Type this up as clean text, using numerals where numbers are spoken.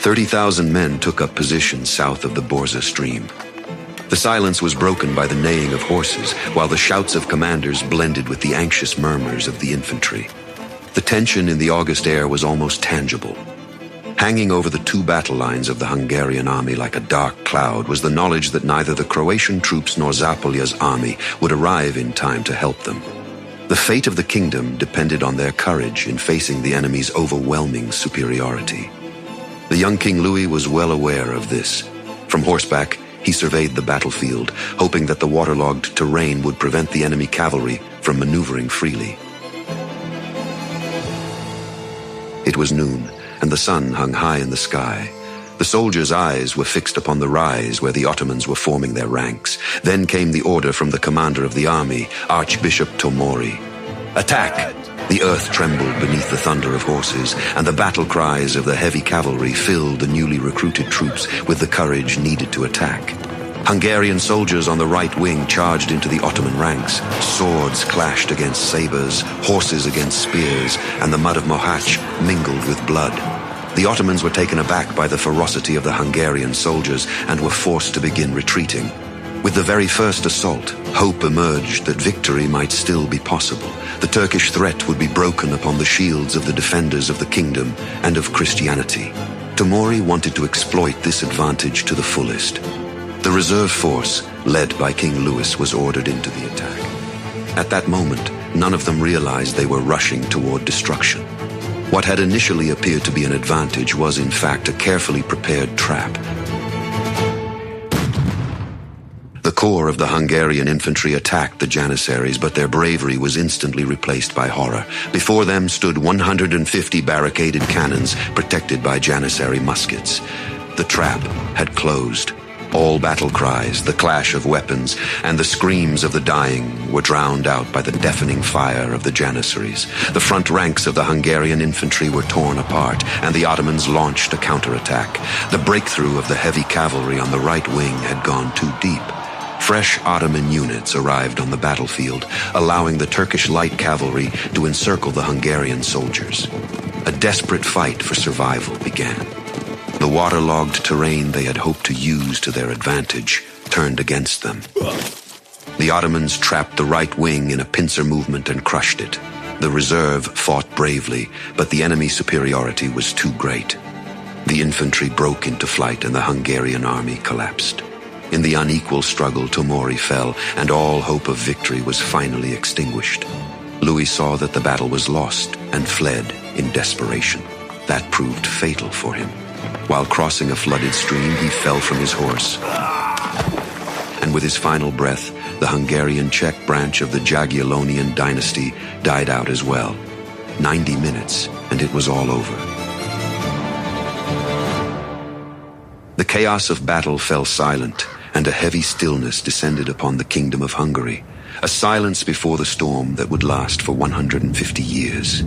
30,000 men took up positions south of the Borza stream. The silence was broken by the neighing of horses, while the shouts of commanders blended with the anxious murmurs of the infantry. The tension in the August air was almost tangible. Hanging over the two battle lines of the Hungarian army like a dark cloud was the knowledge that neither the Croatian troops nor Zapolya's army would arrive in time to help them. The fate of the kingdom depended on their courage in facing the enemy's overwhelming superiority. The young King Louis was well aware of this. From horseback, he surveyed the battlefield, hoping that the waterlogged terrain would prevent the enemy cavalry from maneuvering freely. It was noon, and the sun hung high in the sky. The soldiers' eyes were fixed upon the rise where the Ottomans were forming their ranks. Then came the order from the commander of the army, Archbishop Tomori. Attack! The earth trembled beneath the thunder of horses, and the battle cries of the heavy cavalry filled the newly recruited troops with the courage needed to attack. Hungarian soldiers on the right wing charged into the Ottoman ranks. Swords clashed against sabers, horses against spears, and the mud of Mohács mingled with blood. The Ottomans were taken aback by the ferocity of the Hungarian soldiers and were forced to begin retreating. With the very first assault, hope emerged that victory might still be possible. The Turkish threat would be broken upon the shields of the defenders of the kingdom and of Christianity. Tomori wanted to exploit this advantage to the fullest. The reserve force, led by King Louis, was ordered into the attack. At that moment, none of them realized they were rushing toward destruction. What had initially appeared to be an advantage was in fact a carefully prepared trap. The corps of the Hungarian infantry attacked the Janissaries, but their bravery was instantly replaced by horror. Before them stood 150 barricaded cannons protected by Janissary muskets. The trap had closed. All battle cries, the clash of weapons, and the screams of the dying were drowned out by the deafening fire of the Janissaries. The front ranks of the Hungarian infantry were torn apart, and the Ottomans launched a counterattack. The breakthrough of the heavy cavalry on the right wing had gone too deep. Fresh Ottoman units arrived on the battlefield, allowing the Turkish light cavalry to encircle the Hungarian soldiers. A desperate fight for survival began. The waterlogged terrain they had hoped to use to their advantage turned against them. The Ottomans trapped the right wing in a pincer movement and crushed it. The reserve fought bravely, but the enemy superiority was too great. The infantry broke into flight and the Hungarian army collapsed. In the unequal struggle, Tomori fell, and all hope of victory was finally extinguished. Louis saw that the battle was lost and fled in desperation. That proved fatal for him. While crossing a flooded stream, he fell from his horse. And with his final breath, the Hungarian Czech branch of the Jagiellonian dynasty died out as well. 90 minutes, and it was all over. The chaos of battle fell silent, and a heavy stillness descended upon the Kingdom of Hungary, a silence before the storm that would last for 150 years.